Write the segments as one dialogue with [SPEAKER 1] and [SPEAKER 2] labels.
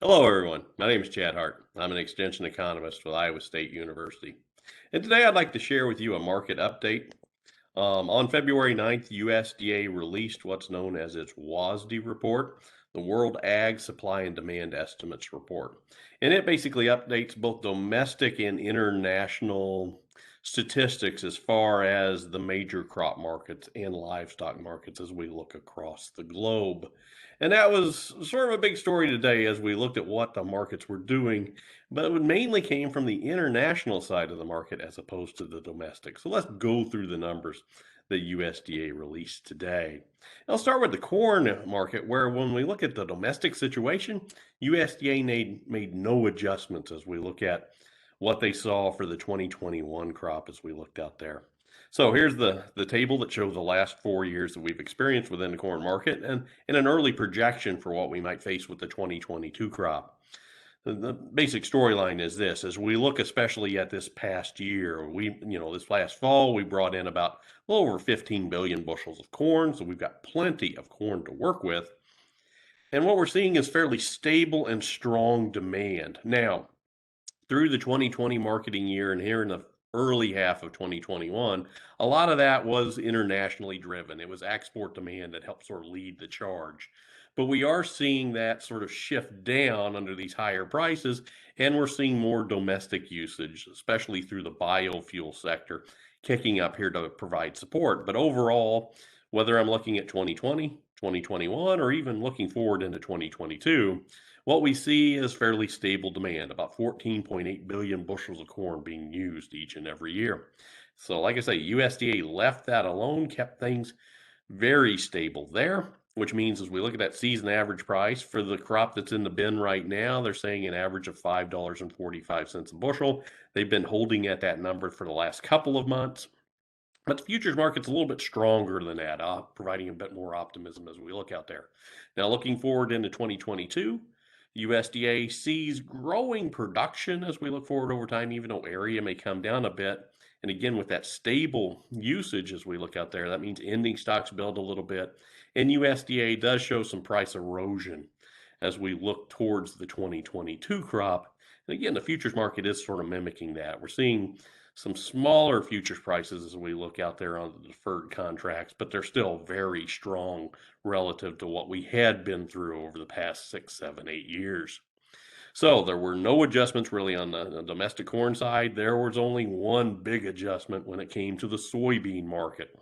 [SPEAKER 1] Hello, everyone. My name is Chad Hart. I'm an extension economist with Iowa State University. And today I'd like to share with you a market update. On February 9th, USDA released what's known as its WASDE report, the World Ag Supply and Demand Estimates report. And it basically updates both domestic and international statistics as far as the major crop markets and livestock markets as we look across the globe. And that was sort of a big story today as we looked at what the markets were doing, but it mainly came from the international side of the market as opposed to the domestic. So let's go through the numbers the USDA released today. I'll start with the corn market, where when we look at the domestic situation, USDA made no adjustments as we look at what they saw for the 2021 crop as we looked out there. So here's the table that shows the last 4 years that we've experienced within the corn market and an early projection for what we might face with the 2022 crop. The basic storyline is this: as we look especially at this past year, this last fall, we brought in about a little over 15 billion bushels of corn. So we've got plenty of corn to work with. And what we're seeing is fairly stable and strong demand. Now, through the 2020 marketing year and here in the early half of 2021, a lot of that was internationally driven. It was export demand that helped sort of lead the charge. But we are seeing that sort of shift down under these higher prices, and we're seeing more domestic usage, especially through the biofuel sector, kicking up here to provide support. But overall, whether I'm looking at 2020, 2021, or even looking forward into 2022, what we see is fairly stable demand, about 14.8 billion bushels of corn being used each and every year. So, like I say, USDA left that alone, kept things very stable there, which means as we look at that season average price for the crop that's in the bin right now, they're saying an average of $5.45 a bushel. They've been holding at that number for the last couple of months. But the futures market's a little bit stronger than that, providing a bit more optimism as we look out there. Now, looking forward into 2022, USDA sees growing production as we look forward over time, even though area may come down a bit. And again, with that stable usage as we look out there, that means ending stocks build a little bit. And USDA does show some price erosion as we look towards the 2022 crop. And again, the futures market is sort of mimicking that. We're seeing some smaller futures prices as we look out there on the deferred contracts, but they're still very strong relative to what we had been through over the past 6, 7, 8 years. So there were no adjustments really on the domestic corn side. There was only one big adjustment when it came to the soybean market.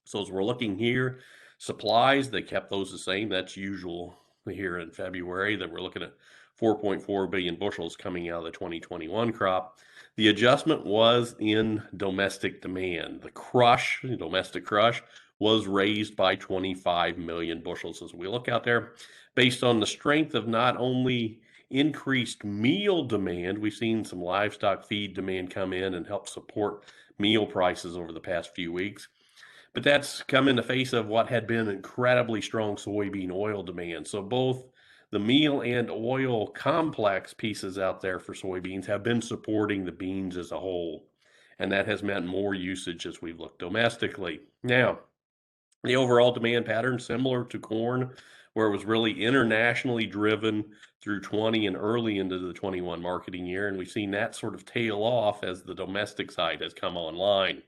[SPEAKER 1] So as we're looking here, supplies, they kept those the same. That's usual here in February, that we're looking at 4.4 billion bushels coming out of the 2021 crop. The adjustment was in domestic demand. The domestic crush, was raised by 25 million bushels as we look out there, based on the strength of not only increased meal demand. We've seen some livestock feed demand come in and help support meal prices over the past few weeks, but that's come in the face of what had been incredibly strong soybean oil demand. So both the meal and oil complex pieces out there for soybeans have been supporting the beans as a whole. And that has meant more usage as we've looked domestically. Now, the overall demand pattern similar to corn, where it was really internationally driven through 20 and early into the 21 marketing year. And we've seen that sort of tail off as the domestic side has come online.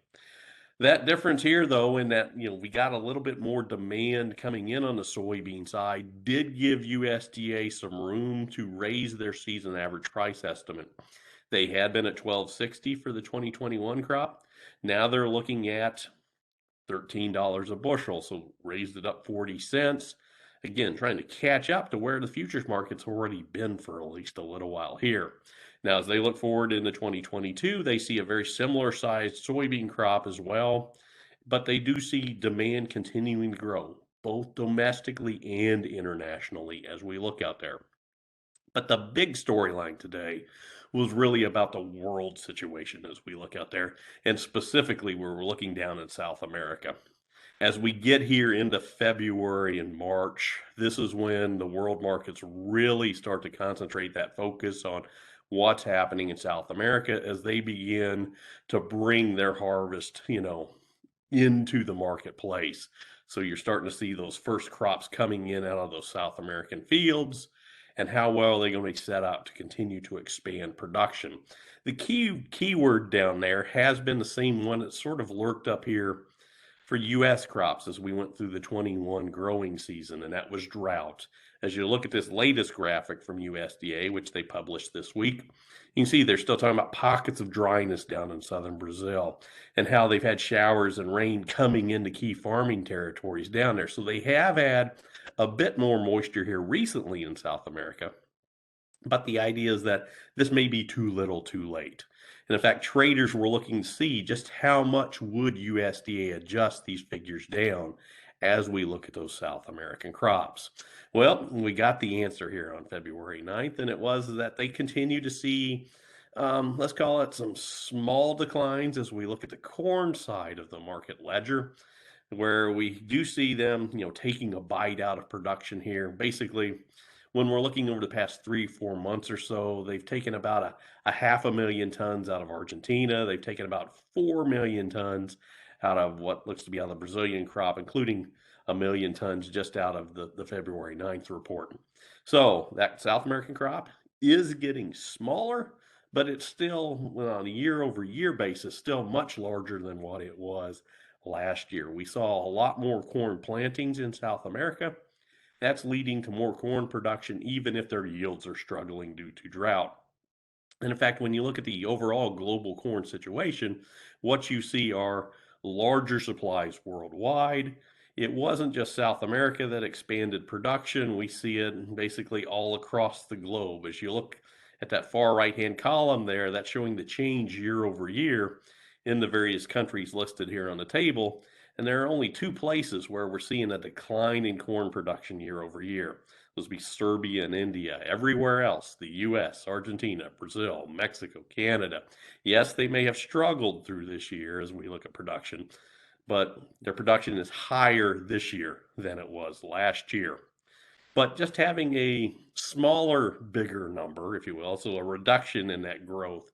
[SPEAKER 1] That difference here, though, in that we got a little bit more demand coming in on the soybean side, did give USDA some room to raise their season average price estimate. They had been at $12.60 for the 2021 crop. Now they're looking at $13 a bushel, so raised it up 40 cents. Again, trying to catch up to where the futures market's already been for at least a little while here. Now, as they look forward into 2022, they see a very similar sized soybean crop as well, but they do see demand continuing to grow, both domestically and internationally as we look out there. But the big storyline today was really about the world situation as we look out there, and specifically where we're looking down in South America. As we get here into February and March, this is when the world markets really start to concentrate that focus on what's happening in South America as they begin to bring their harvest, into the marketplace. So you're starting to see those first crops coming in out of those South American fields. and how well they're going to be set up to continue to expand production. The keyword down there has been the same one that sort of lurked up here for U.S. crops as we went through the 21 growing season, and that was drought. As you look at this latest graphic from USDA, which they published this week, you can see they're still talking about pockets of dryness down in southern Brazil and how they've had showers and rain coming into key farming territories down there. So they have had a bit more moisture here recently in South America. But the idea is that this may be too little too late. And in fact, traders were looking to see just how much would USDA adjust these figures down as we look at those South American crops. Well, we got the answer here on February 9th, and it was that they continue to see, let's call it some small declines as we look at the corn side of the market ledger, where we do see them, taking a bite out of production here. Basically, when we're looking over the past 3, 4 months or so, they've taken about a 500,000 tons out of Argentina. They've taken about 4 million tons out of what looks to be out of the Brazilian crop, including 1 million tons just out of the February 9th report. So that South American crop is getting smaller, but it's still, well, on a year over year basis, still much larger than what it was last year. We saw a lot more corn plantings in South America. That's leading to more corn production, even if their yields are struggling due to drought. And in fact, when you look at the overall global corn situation, what you see are larger supplies worldwide. It wasn't just South America that expanded production. We see it basically all across the globe. As you look at that far right-hand column there, that's showing the change year over year in the various countries listed here on the table. And there are only two places where we're seeing a decline in corn production year over year. Those would be Serbia and India. Everywhere else, the US, Argentina, Brazil, Mexico, Canada. Yes, they may have struggled through this year as we look at production, but their production is higher this year than it was last year. But just having a smaller, bigger number, if you will, so a reduction in that growth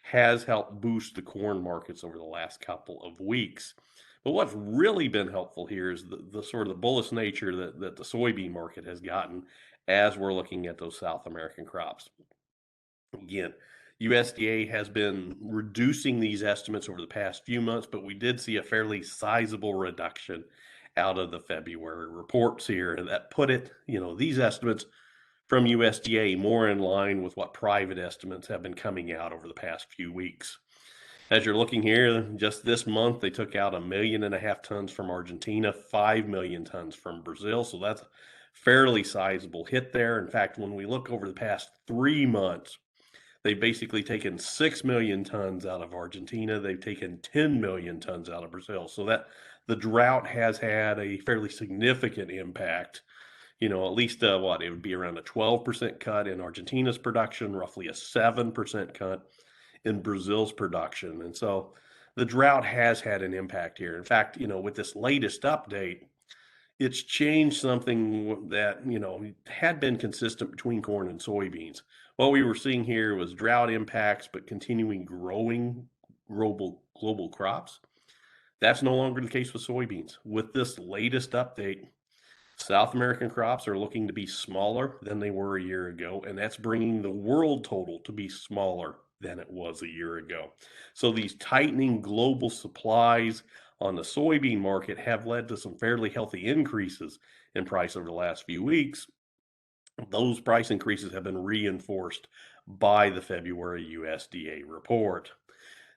[SPEAKER 1] has helped boost the corn markets over the last couple of weeks. But what's really been helpful here is the sort of the bullish nature that the soybean market has gotten as we're looking at those South American crops. Again, USDA has been reducing these estimates over the past few months, but we did see a fairly sizable reduction out of the February reports here that put it, these estimates from USDA more in line with what private estimates have been coming out over the past few weeks. As you're looking here, just this month, they took out 1.5 million tons from Argentina, 5 million tons from Brazil. So that's a fairly sizable hit there. In fact, when we look over the past 3 months, they've basically taken 6 million tons out of Argentina. They've taken 10 million tons out of Brazil. So that the drought has had a fairly significant impact. At least it would be around a 12% cut in Argentina's production, roughly a 7% cut in Brazil's production. And so the drought has had an impact here. In fact, with this latest update, it's changed something that, had been consistent between corn and soybeans. What we were seeing here was drought impacts, but continuing growing global crops. That's no longer the case with soybeans. With this latest update, South American crops are looking to be smaller than they were a year ago, and that's bringing the world total to be smaller than it was a year ago. So these tightening global supplies on the soybean market have led to some fairly healthy increases in price over the last few weeks. Those price increases have been reinforced by the February USDA report.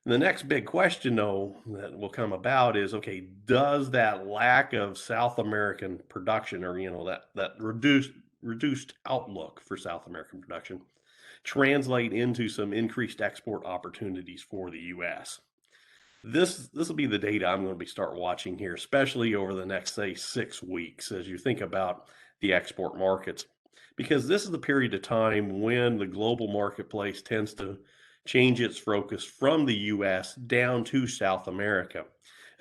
[SPEAKER 1] The next big question, though, that will come about is, okay, does that lack of South American production, or that reduced outlook for South American production, translate into some increased export opportunities for the U.S.? This will be the data I'm going to start watching here, especially over the next, say, 6 weeks, as you think about the export markets, because this is the period of time when the global marketplace tends to change its focus from the U.S. down to South America.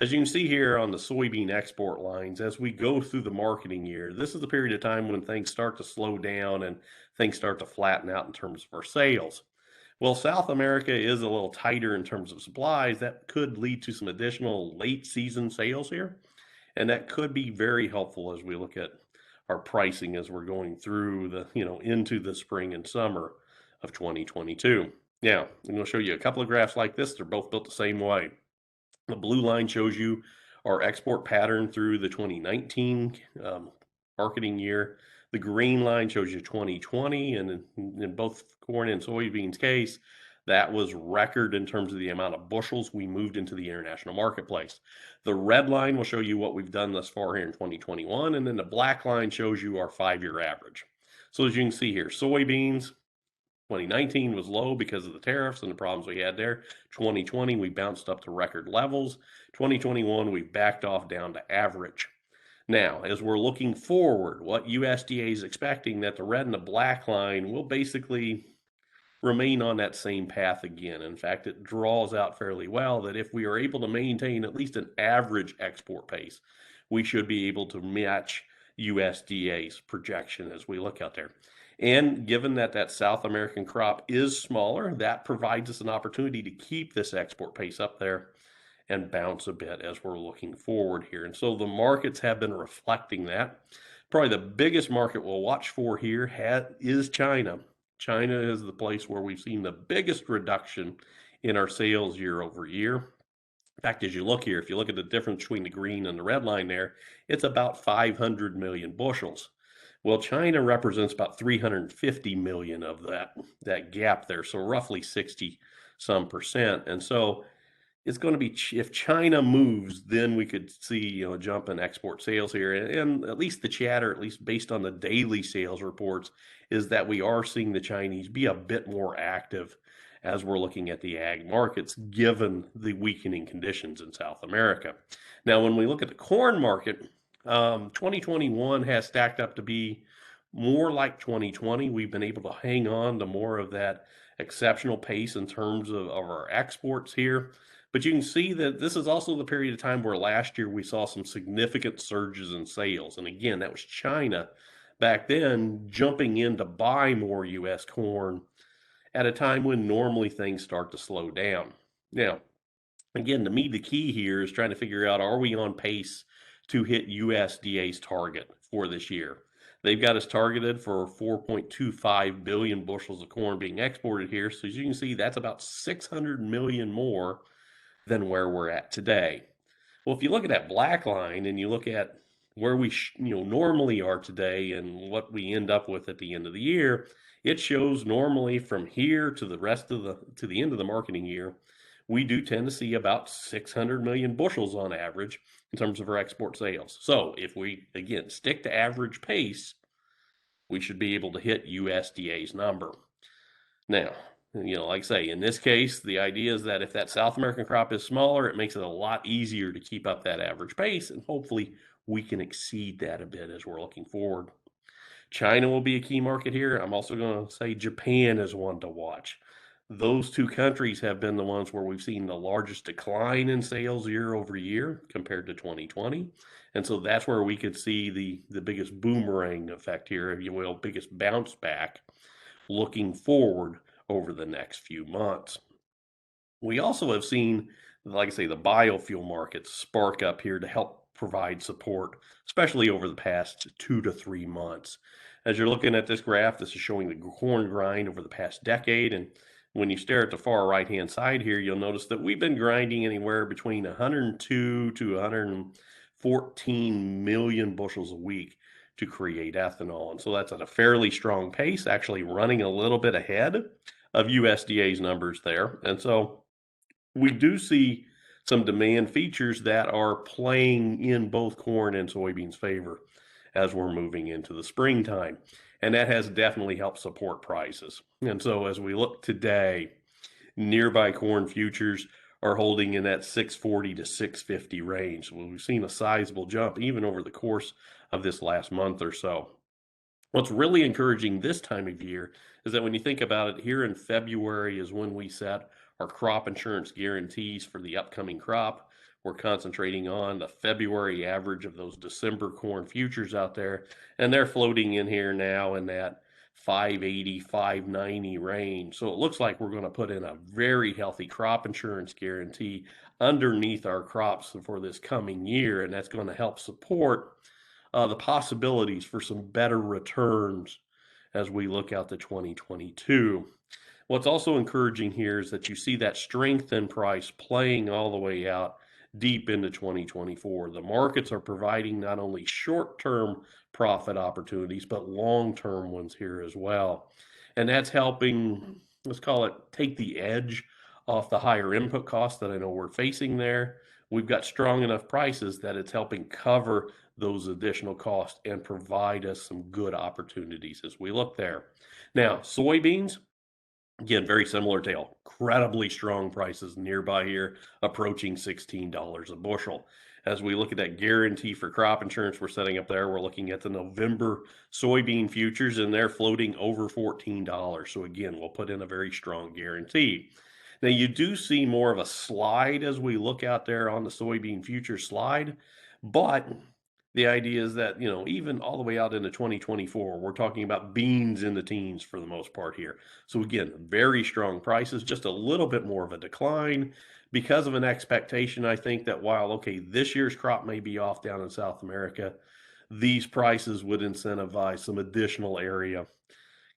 [SPEAKER 1] As you can see here on the soybean export lines, as we go through the marketing year, this is the period of time when things start to slow down and things start to flatten out in terms of our sales. Well, South America is a little tighter in terms of supplies. That could lead to some additional late season sales here, and that could be very helpful as we look at our pricing as we're going through into the spring and summer of 2022. Now, I'm going to show you a couple of graphs like this. They're both built the same way. The blue line shows you our export pattern through the 2019 marketing year. The green line shows you 2020, and in both corn and soybeans case, that was record in terms of the amount of bushels we moved into the international marketplace. The red line will show you what we've done thus far here in 2021, and then the black line shows you our 5-year average. So as you can see here, soybeans, 2019 was low because of the tariffs and the problems we had there. 2020, we bounced up to record levels. 2021, we backed off down to average. Now, as we're looking forward, what USDA is expecting that the red and the black line will basically remain on that same path again. In fact, it draws out fairly well that if we are able to maintain at least an average export pace, we should be able to match USDA's projection as we look out there. And given that that South American crop is smaller, that provides us an opportunity to keep this export pace up there and bounce a bit as we're looking forward here. And so the markets have been reflecting that. Probably the biggest market we'll watch for here is China. China is the place where we've seen the biggest reduction in our sales year over year. In fact, as you look here, if you look at the difference between the green and the red line there, it's about 500 million bushels. Well, China represents about 350 million of that gap there, so roughly 60 some percent. And so it's going to be, if China moves, then we could see a jump in export sales here. And at least the chatter, at least based on the daily sales reports, is that we are seeing the Chinese be a bit more active as we're looking at the ag markets, given the weakening conditions in South America. Now, when we look at the corn market, 2021 has stacked up to be more like 2020. We've been able to hang on to more of that exceptional pace in terms of our exports here. But you can see that this is also the period of time where last year we saw some significant surges in sales. And again, that was China back then jumping in to buy more U.S. corn at a time when normally things start to slow down. Now, again, to me, the key here is trying to figure out, are we on pace to hit USDA's target for this year? They've got us targeted for 4.25 billion bushels of corn being exported here. So as you can see, that's about 600 million more than where we're at today. Well, if you look at that black line and you look at where we normally are today and what we end up with at the end of the year, it shows normally from here to the end of the marketing year, we do tend to see about 600 million bushels on average in terms of our export sales. So if we, again, stick to average pace, we should be able to hit USDA's number. Now, like I say, in this case, the idea is that if that South American crop is smaller, it makes it a lot easier to keep up that average pace, and hopefully we can exceed that a bit as we're looking forward. China will be a key market here. I'm also going to say Japan is one to watch. Those two countries have been the ones where we've seen the largest decline in sales year over year compared to 2020. And so that's where we could see the biggest boomerang effect here, if you will, biggest bounce back looking forward over the next few months. We also have seen, like I say, the biofuel markets spark up here to help provide support, especially over the past 2 to 3 months. As you're looking at this graph, this is showing the corn grind over the past decade. And when you stare at the far right-hand side here, you'll notice that we've been grinding anywhere between 102 to 114 million bushels a week to create ethanol. And so that's at a fairly strong pace, actually running a little bit ahead of USDA's numbers there. And so we do see some demand features that are playing in both corn and soybeans' favor as we're moving into the springtime. And that has definitely helped support prices. And so as we look today, nearby corn futures are holding in that 640 to 650 range. So we've seen a sizable jump even over the course of this last month or so. What's really encouraging this time of year is that when you think about it, here in February is when we set our crop insurance guarantees for the upcoming crop. We're concentrating on the February average of those December corn futures out there, and they're floating in here now in that 580, 590 range. So it looks like we're going to put in a very healthy crop insurance guarantee underneath our crops for this coming year, and that's going to help support the possibilities for some better returns as we look out to 2022. What's also encouraging here is that you see that strength in price playing all the way out deep into 2024. The markets are providing not only short term profit opportunities, but long term ones here as well. And that's helping, let's call it, take the edge off the higher input costs that I know we're facing there. We've got strong enough prices that it's helping cover those additional costs and provide us some good opportunities as we look there. Now, soybeans, again, very similar tale. Incredibly strong prices nearby here, approaching $16 a bushel. As we look at that guarantee for crop insurance we're setting up there, we're looking at the November soybean futures, and they're floating over $14. So again, we'll put in a very strong guarantee. Now, you do see more of a slide as we look out there on the soybean future slide, but the idea is that, even all the way out into 2024, we're talking about beans in the teens for the most part here. So again, very strong prices, just a little bit more of a decline because of an expectation, I think, that while, okay, this year's crop may be off down in South America, these prices would incentivize some additional area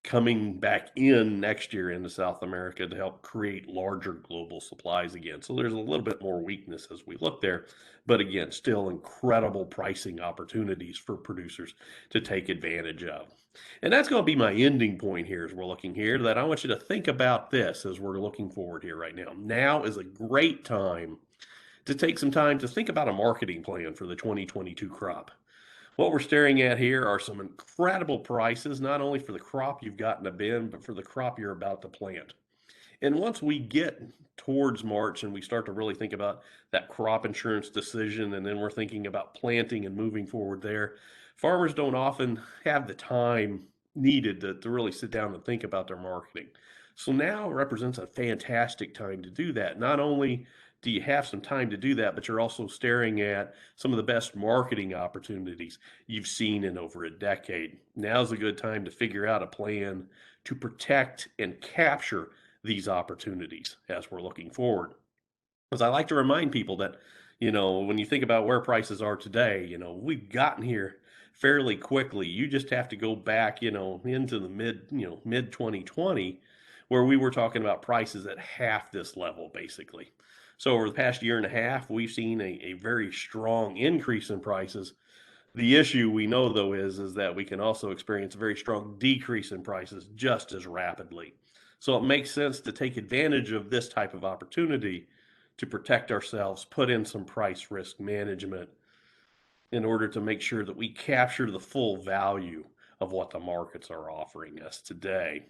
[SPEAKER 1] coming back in next year into South America to help create larger global supplies again. So there's a little bit more weakness as we look there, but again, still incredible pricing opportunities for producers to take advantage of. And that's going to be my ending point here as we're looking here, that I want you to think about this as we're looking forward here right now. Now is a great time to take some time to think about a marketing plan for the 2022 crop. What we're staring at here are some incredible prices, not only for the crop you've got in the bin, but for the crop you're about to plant. And once we get towards March and we start to really think about that crop insurance decision, and then we're thinking about planting and moving forward there, farmers don't often have the time needed to really sit down and think about their marketing. So now represents a fantastic time to do that. Not only do you have some time to do that, but you're also staring at some of the best marketing opportunities you've seen in over a decade. Now's a good time to figure out a plan to protect and capture these opportunities as we're looking forward. Because I like to remind people that, when you think about where prices are today, we've gotten here fairly quickly. You just have to go back, into the mid 2020, where we were talking about prices at half this level, basically. So over the past year and a half, we've seen a very strong increase in prices. The issue we know though is that we can also experience a very strong decrease in prices just as rapidly. So it makes sense to take advantage of this type of opportunity to protect ourselves, put in some price risk management in order to make sure that we capture the full value of what the markets are offering us today.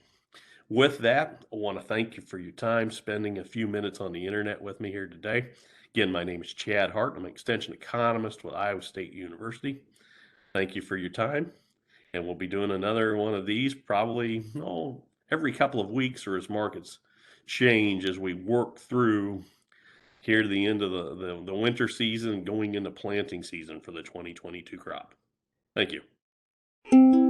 [SPEAKER 1] With that, I want to thank you for your time spending a few minutes on the internet with me here today. Again, my name is Chad Hart. I'm an extension economist with Iowa State University. Thank you for your time, and we'll be doing another one of these probably every couple of weeks or as markets change as we work through here to the end of the winter season going into planting season for the 2022 crop. Thank you.